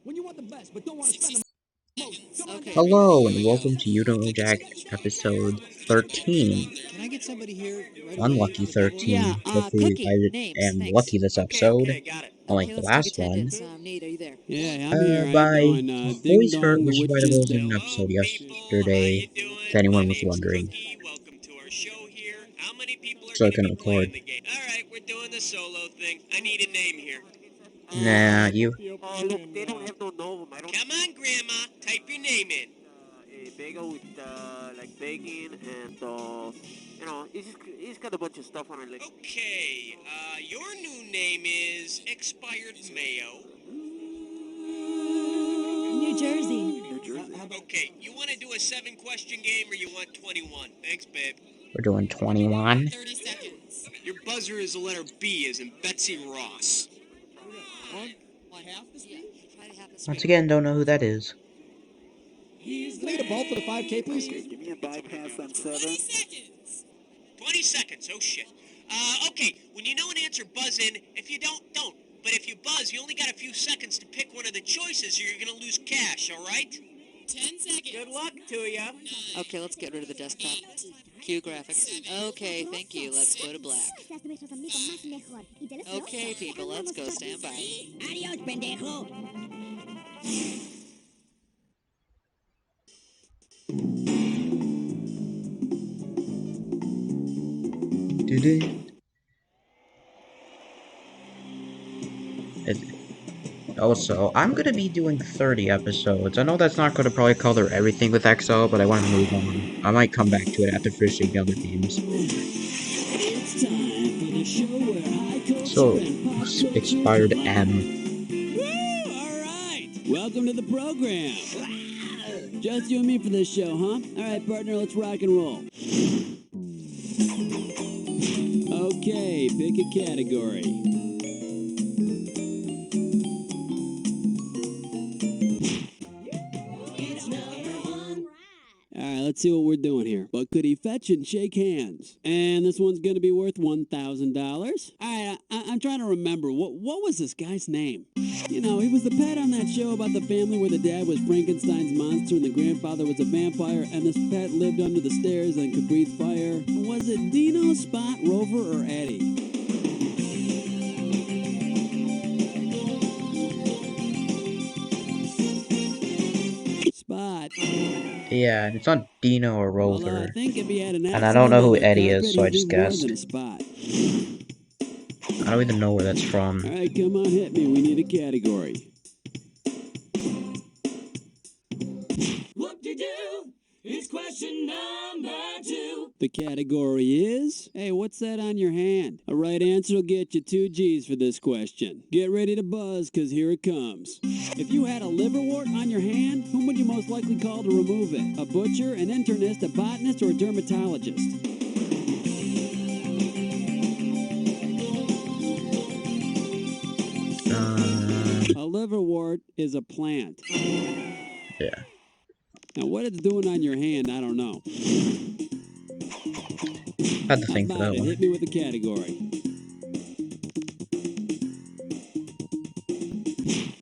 When you want the best, but don't want to spend the most. Okay. Hello and welcome to You Don't Know Jack episode 13. Can I get somebody here right away? Unlucky Yeah, 13. Hopefully Cookie, I names, am thanks. lucky this Okay, episode, got it. unlike Okay, the let's take last one. attendance. Nate, are you there? Yeah, I'm here. How you By doing? Ding Voice Hurt, dong, the which is why witch there is wasn't dead. an Hello, episode people. How yesterday, you doing? if anyone My was name's wondering. Cookie. Welcome to our show here. How many people are So I going to couldn't be playing record. the game? All right, we're doing the solo thing. I need a name here. Nah, you. Oh, look, they don't have no gnome. I don't. Come on, Grandma. Type your name in. A bagel with like bacon and it's got a bunch of stuff on it. Like Okay, your new name is Expired Mayo. New Jersey. New Jersey. Okay, you want to do a 7-question game or you want 21? Thanks, babe. We're doing 21. 30 seconds. Your buzzer is the letter B, as in Betsy Ross. Once again, don't know who that is. Can I get a ball for the 5K, please? Okay, give me a bypass on 7. 20 seconds. 20 seconds, oh shit. Okay, when you know an answer, buzz in. If you don't. But if you buzz, you only got a few seconds to pick one of the choices or you're gonna lose cash, alright? 10 seconds. Good luck to ya. Okay, let's get rid of the desktop. Cue graphics. Okay, thank you. Let's go to black. Okay, people, let's go. Stand by. Adios, pendejo. Also, I'm gonna be doing 30 episodes. I know that's not gonna probably cover everything with XL, but I want to move on. I might come back to it after finishing the other games. It's time for the show where I coach So, and expired M. Woo! All right. Welcome to the program. Just you and me for this show, huh? All right, partner, let's rock and roll. Okay, pick a category. Alright, let's see what we're doing here. What could he fetch and shake hands? And this one's gonna be worth $1,000. Alright, I'm trying to remember. What was this guy's name? You know, he was the pet on that show about the family where the dad was Frankenstein's monster and the grandfather was a vampire and this pet lived under the stairs and could breathe fire. Was it Dino, Spot, Rover, or Eddie? Spot. Yeah, it's not Dino or Well, I Rover. think if he had an And I don't know who accent on Eddie the is, so I carpet, just he'd be more guessed. than a Spot. I don't even know where that's from. All right, come on, hit me. We need a category. Whoop-de-doo! It's question number 2. The category is... Hey, what's that on your hand? A right answer will get you 2 G's for this question. Get ready to buzz, because here it comes. If you had a liverwort on your hand, whom would you most likely call to remove it? A butcher, an internist, a botanist, or a dermatologist? A liverwort is a plant. Yeah. Now, what it's doing on your hand, I don't know. Had to How think for about that it? one. Hit me with a category.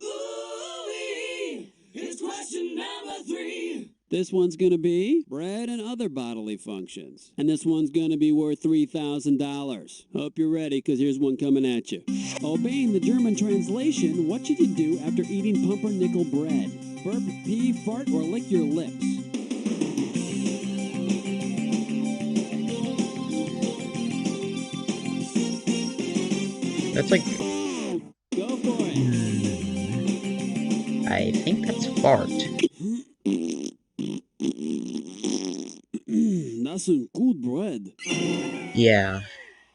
Ooh-wee, it's question number 3. This one's gonna be bread and other bodily functions. And this one's gonna be worth $3,000. Hope you're ready, because here's one coming at you. Obeying the German translation, what should you do after eating pumpernickel bread? Burp, pee, fart, or lick your lips? That's like... Go for it. I think that's fart. That's some good bread. Yeah.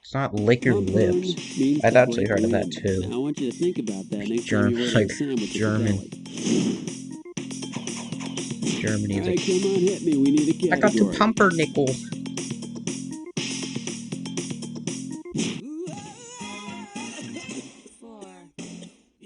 It's not lick your lips. I've actually heard of that too. Now, I want you to think about that next time you order a Like sandwich German. at the deli. Germany is All right, like... come on, hit me. We need a I got the category. pumpernickel.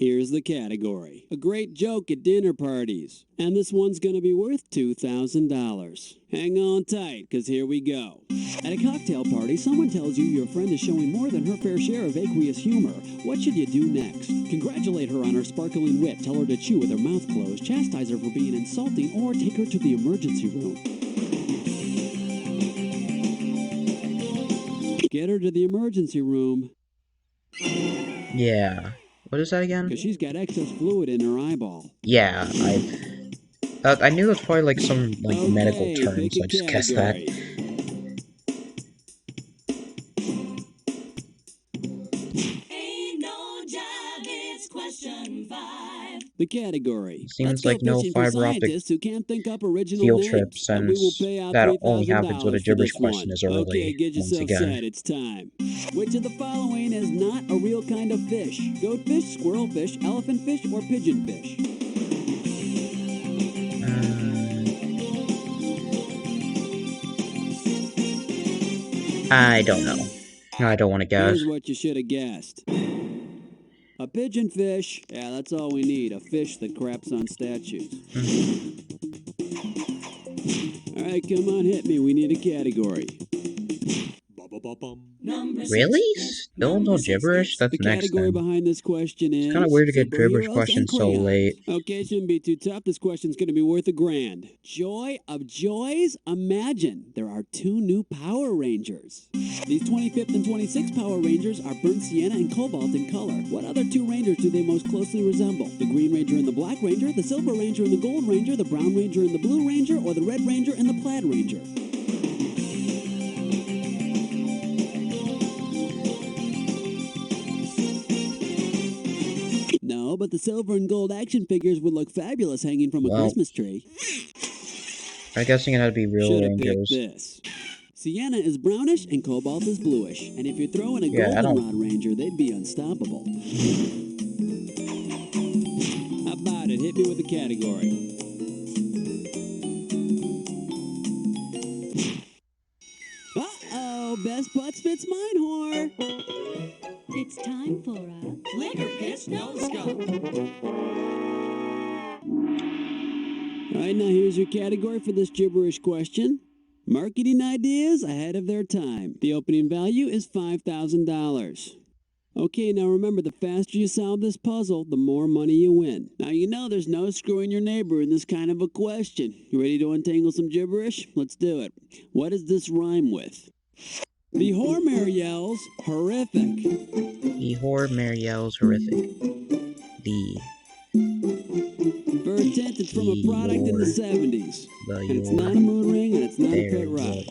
here's the category. A great joke at dinner parties. And this one's gonna be worth $2,000. Hang on tight, because here we go. At a cocktail party, someone tells you your friend is showing more than her fair share of aqueous humor. What should you do next? Congratulate her on her sparkling wit, tell her to chew with her mouth closed, chastise her for being insulting, or take her to the emergency room. Get her to the emergency room. Yeah. What is that again? Because she's got excess fluid in her eyeball. Yeah, I knew it was probably like some medical term, pick so a I just guessed that. Ain't no job, it's question 5. The category. Seems Let's go like no fishing for fiber optic scientists who can't think up original field names, trip, and we will since pay out that only happens with a $3,000 for gibberish this one. question as early, Okay, get once yourself again. set. It's time. Which of the following is not a real kind of fish? Goatfish, squirrelfish, elephantfish, or pigeonfish? I don't know. I don't want to guess. Here's what you should have guessed. A pigeonfish. Yeah, that's all we need. A fish that craps on statues. All right, come on, hit me. We need a category. Really? Still no gibberish? That's The next category then. behind this question is... It's kind of weird to get gibberish superheroes questions and so crayons. late. Okay, shouldn't be too tough. This question's going to be worth $1,000. Joy of joys? Imagine there are 2 new Power Rangers. These 25th and 26th Power Rangers are burnt sienna and cobalt in color. What other 2 Rangers do they most closely resemble? The Green Ranger and the Black Ranger, the Silver Ranger and the Gold Ranger, the Brown Ranger and the Blue Ranger, or the Red Ranger and the Plaid Ranger? No, but the silver and gold action figures would look fabulous hanging from a Well, Christmas tree. I'm guessing it had to be real Should have picked Rangers. this. Sienna is brownish and cobalt is bluish. And if you're throwing a Yeah, I goldenrod ranger, they'd be unstoppable. How about it? Hit me with a category. Uh-oh, best butts fits mine, whore. It's time for a flicker pitch no scope. All right, now here's your category for this gibberish question. Marketing ideas ahead of their time. The opening value is $5,000. Okay, now remember, the faster you solve this puzzle, the more money you win. Now you know there's no screwing your neighbor in this kind of a question. You ready to untangle some gibberish? Let's do it. What does this rhyme with? The whore yells, horrific. The horror Mary yells horrific. The For a tent, it's from a product in the 70s. And it's not a moon ring, and it's not a pet rock.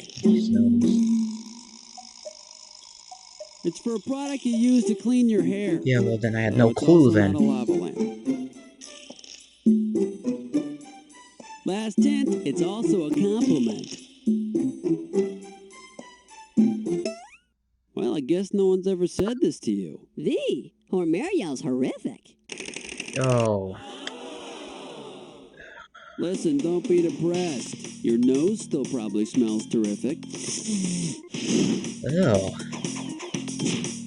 It's for a product you use to clean your hair. Yeah, well then I had Oh, no it's clue also then. not a lava lamp. Last hint, it's also a compliment. Well, I guess no one's ever said this to you. The Hormeriel's horrific. Oh. Listen, don't be depressed. Your nose still probably smells terrific. Oh.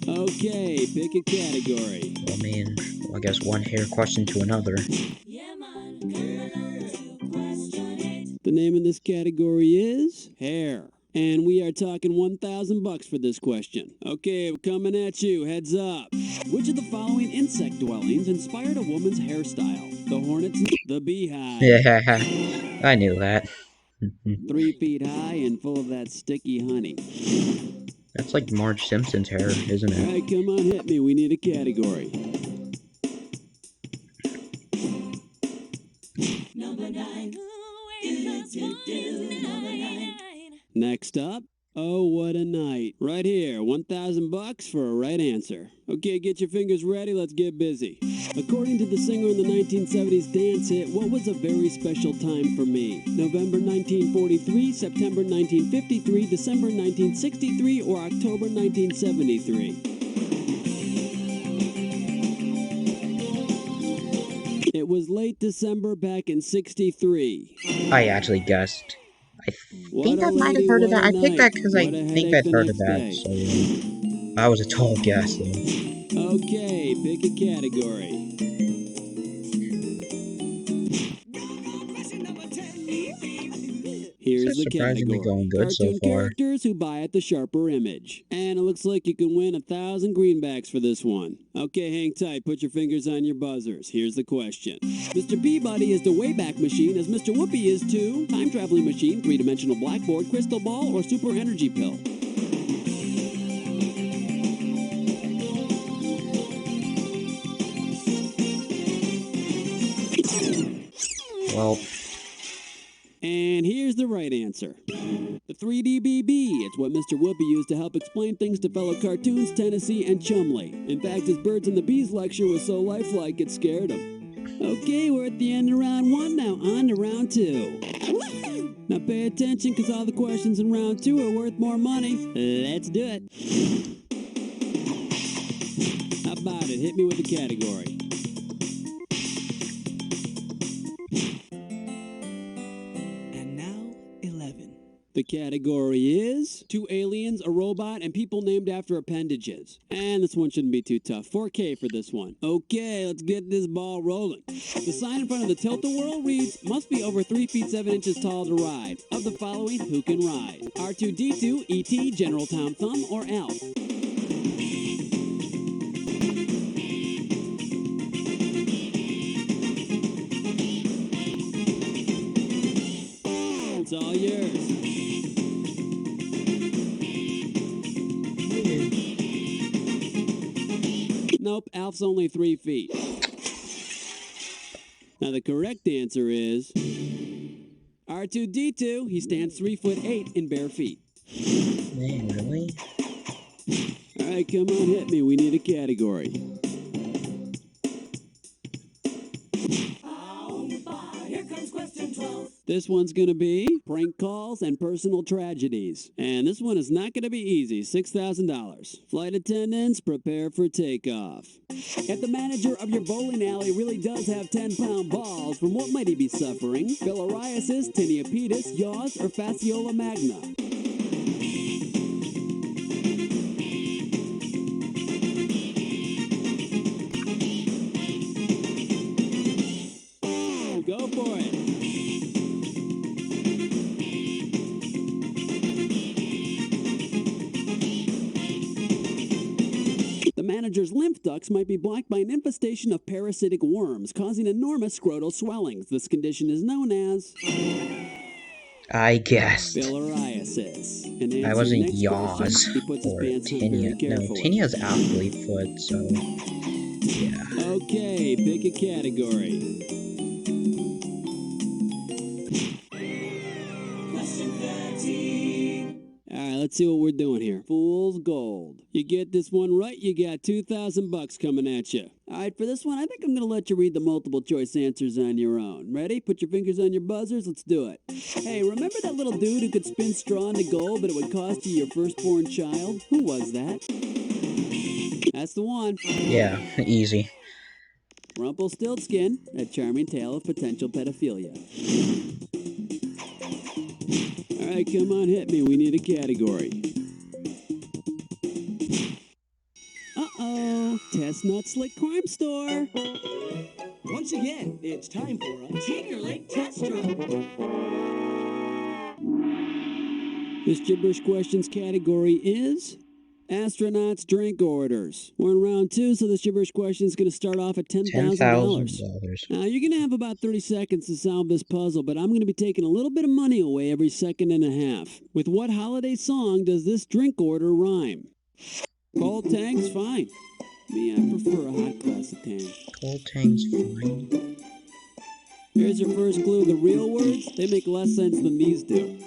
Okay, pick a category. I mean, I guess one hair question to another. Yeah, man, girl, to question it. The name of this category is hair. And we are talking $1,000 for this question. Okay, we're coming at you. Heads up. Which of the following insect dwellings inspired a woman's hairstyle? The hornet's, the beehive. Yeah, I knew that. 3 feet high and full of that sticky honey. That's like Marge Simpson's hair, isn't All it? right, come on, hit me. We need a category. Number 9. Number 9. Next up, oh, what a night. Right here, $1,000 for a right answer. Okay, get your fingers ready, let's get busy. According to the singer in the 1970s dance hit, what was a very special time for me? November 1943, September 1953, December 1963, or October 1973? It was late December back in '63. I actually guessed. I What think a I might have lady, heard of what that. a I picked that night. because I What a think headache I've the heard of next that. day. So that was a tall guess, though. Okay, pick a category. the surprisingly category. going good so Cartoon far. characters who buy at the sharper image. And it looks like you can win 1,000 greenbacks for this one. Okay, hang tight. Put your fingers on your buzzers. Here's the question. Mr. Peabody is the Wayback Machine as Mr. Whoopi is to time-traveling machine, three-dimensional blackboard, crystal ball, or super energy pill. Well, And here's the right answer. The 3DBB. It's what Mr. Whoopi used to help explain things to fellow cartoons, Tennessee, and Chumley. In fact, his Birds and the Bees lecture was so lifelike it scared him. Okay, we're at the end of round 1 now. On to round 2. Now pay attention because all the questions in round 2 are worth more money. Let's do it. How about it? Hit me with the category. And now, 11. The category is 2 aliens, a robot, and people named after appendages. And this one shouldn't be too tough. 4K for this one. Okay, let's get this ball rolling. The sign in front of the tilt-a-whirl reads, must be over 3 feet 7 inches tall to ride. Of the following, who can ride? R2-D2, E.T., General Tom Thumb, or Elf? It's all yours. Nope, Alf's only 3 feet. Now the correct answer is R2-D2. He stands 3'8" in bare feet. man, really? All right, come on, hit me. We need a category. Here comes question 12. This one's going to be prank calls and personal tragedies. And this one is not going to be easy. $6,000. Flight attendants, prepare for takeoff. If the manager of your bowling alley really does have 10-pound balls, from what might he be suffering? Filariasis, tinnitus, yaws, or fasciola magna? Go for it. The manager's lymph ducts might be blocked by an infestation of parasitic worms, causing enormous scrotal swellings. This condition is known as I guessed. filariasis. And I answer wasn't next yaws question. He puts his or pants on very tinea. No, carefully. tinea's athlete foot, so yeah. Okay, pick a category. Question 13. All right, let's see what we're doing here. Fool's gold. You get this one right, you got $2,000 coming at you. All right, for this one, I think I'm going to let you read the multiple choice answers on your own. Ready? Put your fingers on your buzzers. Let's do it. Hey, remember that little dude who could spin straw into gold, but it would cost you your firstborn child? Who was that? That's the one. Yeah, easy. Rumpelstiltskin, a charming tale of potential pedophilia. All right, come on, hit me. We need a category. Uh-oh. Chestnut Slick Crime Store. Once again, it's time for a Tinkerlick test drill. This gibberish questions category is astronauts drink orders. We're in round 2, so this gibberish question is going to start off at $10,000. $10,000. Now, you're going to have about 30 seconds to solve this puzzle, but I'm going to be taking a little bit of money away every second and a half. With what holiday song does this drink order rhyme? Cold Tank's fine. Me, I prefer a hot classic tank. Cold Tank's fine. Here's your first clue. The real words, they make less sense than these do.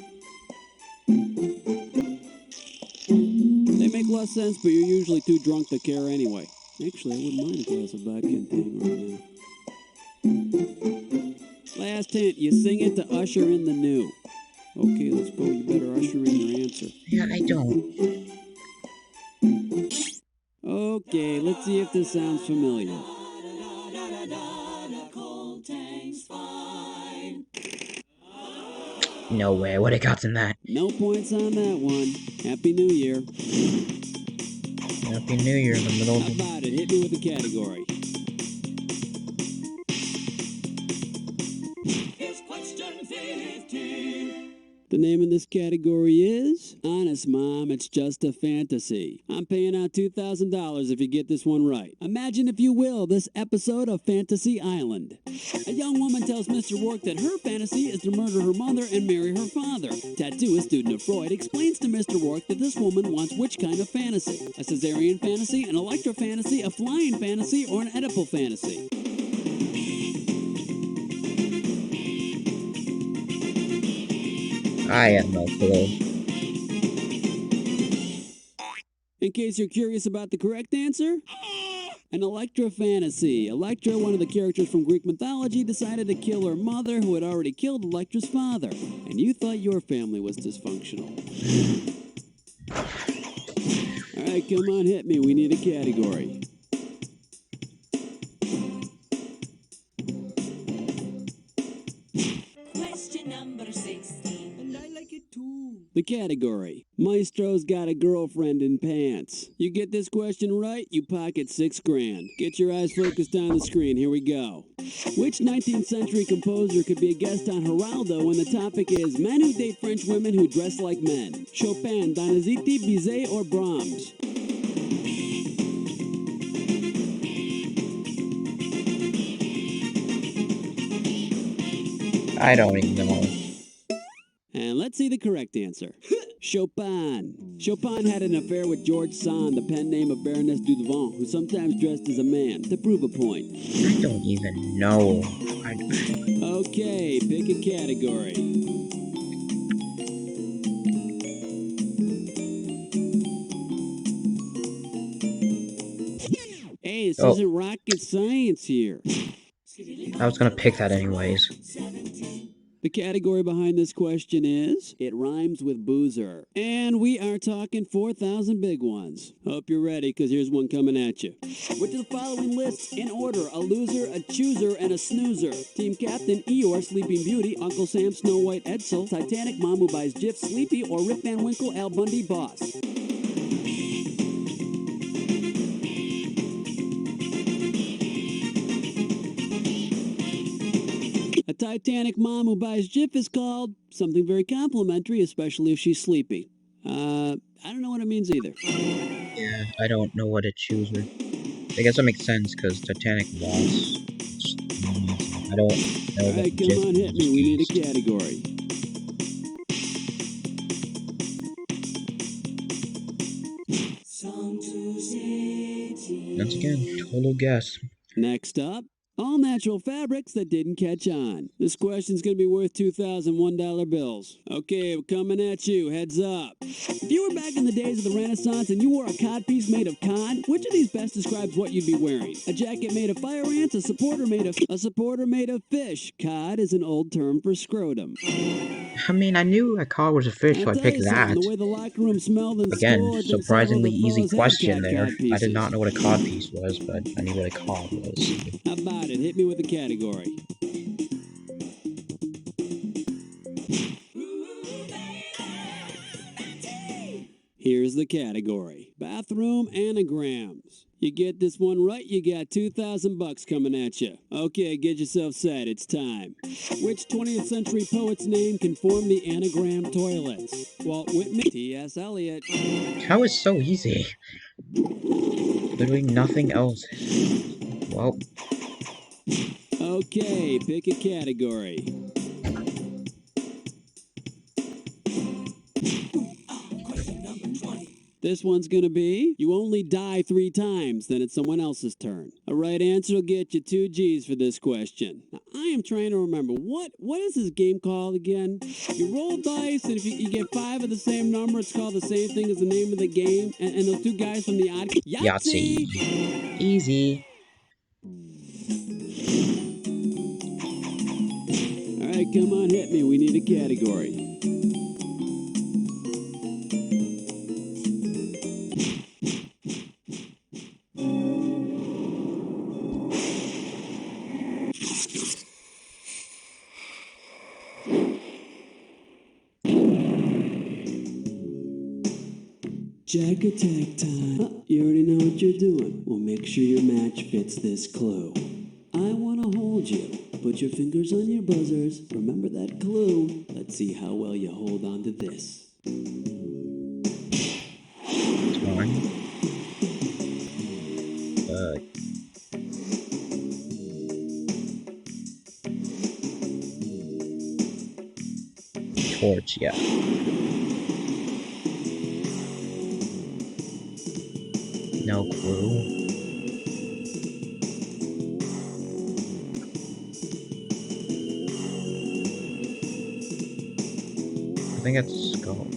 They make less sense, but you're usually too drunk to care anyway. Actually, I wouldn't mind a glass of vodka and tang right now. Last hint, you sing it to usher in the new. Okay, let's go. You better usher in your answer. Yeah, I don't. Okay, let's see if this sounds familiar. Cold Tank's fine. No way. I would have gotten that. No points on that one. Happy New Year. Happy New Year in the middle of How the... about it? Hit me with the category. It's question 15. The name of this category is Honest Mom, It's Just a Fantasy. I'm paying out $2,000 if you get this one right. Imagine, if you will, this episode of Fantasy Island. A young woman tells Mr. Rourke that her fantasy is to murder her mother and marry her father. Tattooist student of Freud explains to Mr. Rourke that this woman wants which kind of fantasy? A cesarean fantasy, an electro fantasy, a flying fantasy, or an Oedipal fantasy? I have no clue. In case you're curious about the correct answer, an Electra fantasy. Electra, one of the characters from Greek mythology, decided to kill her mother, who had already killed Electra's father. And you thought your family was dysfunctional. All right, come on, hit me. We need a category. Question number 16. And I like it too. The category: Maestro's got a girlfriend in pants. You get this question right, you pocket $6 grand. Get your eyes focused on the screen. Here we go. Which 19th century composer could be a guest on Geraldo when the topic is men who date French women who dress like men? Chopin, Donizetti, Bizet, or Brahms? I don't even know. And let's see the correct answer. Chopin. Chopin had an affair with George Sand, the pen name of Baroness Dudevant, who sometimes dressed as a man, to prove a point. I don't even know. Okay, pick a category. Hey, this isn't rocket science here. I was gonna pick that anyways. The category behind this question is, it rhymes with boozer. And we are talking 4,000 big ones. Hope you're ready, because here's one coming at you. Which of the following lists in order: a loser, a chooser, and a snoozer? Team Captain, Eeyore, Sleeping Beauty, Uncle Sam, Snow White, Edsel, Titanic, Mom Who Buys Jif, Sleepy, or Rip Van Winkle, Al Bundy, Boss? A Titanic mom who buys Jif is called something very complimentary, especially if she's sleepy. I don't know what it means either. Yeah, I don't know what to choose with. I guess that makes sense because Titanic lost. I don't know. All right, come on, hit me. We need a category. Once again, total guess. Next up, all natural fabrics that didn't catch on. This question's going to be worth $2,001 bills. Okay, we're coming at you. Heads up. If you were back in the days of the Renaissance and you wore a codpiece made of cod, which of these best describes what you'd be wearing? A jacket made of fire ants, a supporter made of fish. Cod is an old term for scrotum. I mean, I knew a cod was a fish, so I picked that. The way the locker room smelled in Again, school, surprisingly easy question there. cod I did pieces. not know what a cod piece was, but I knew what a cod was. How about it? Hit me with a category. Here's the category: bathroom anagrams. You get this one right, you got $2,000 coming at you. Okay, get yourself set. It's time. Which 20th century poet's name can form the anagram toilets? Walt Whitman, T.S. Eliot. How is so easy? Literally nothing else. Well, Okay, pick a category. This one's gonna be, you only die 3 times, then it's someone else's turn. A right answer will get you 2 G's for this question. Now, I am trying to remember, what is this game called again? You roll dice, and if you get 5 of the same number, it's called the same thing as the name of the game. And those 2 guys from the odd... Yahtzee. Easy. All right, come on, hit me. We need a category. Jack attack time. You already know what you're doing. Well, make sure your match fits this clue. I want to hold you. put your fingers on your buzzers. Remember that clue. Let's see how well you hold on to this. Torn. Torch, yeah. No clue. I think it's skull.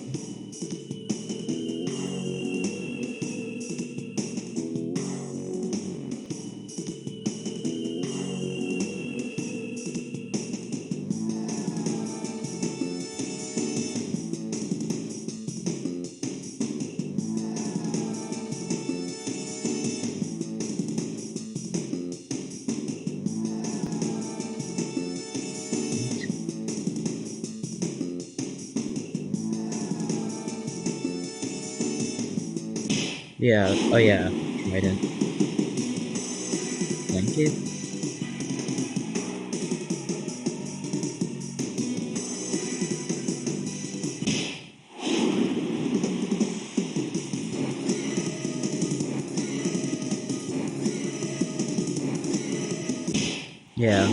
Yeah, oh yeah, trident. Blanket? Yeah.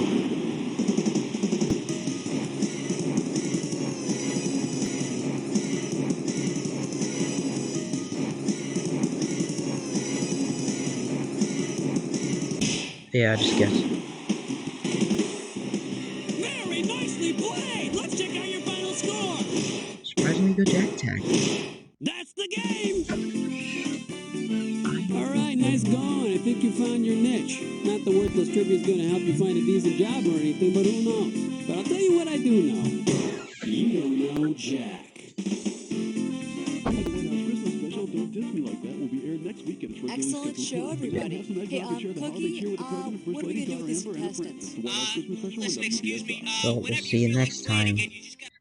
Yeah, I just guessed. Very nicely played! Let's check out your final score! Surprisingly good jack attack. That's the game! Alright, nice going. I think you found your niche. Not the worthless trivia is going to help you find a decent job or anything, but who knows? But I'll tell you what I do know. You don't know Jack. Excellent show, everybody. Hey, Cookie, what are we going to do with these contestants? Listen, excuse me. Well, we'll Whenever see you you feel like next playing time. again, you just gotta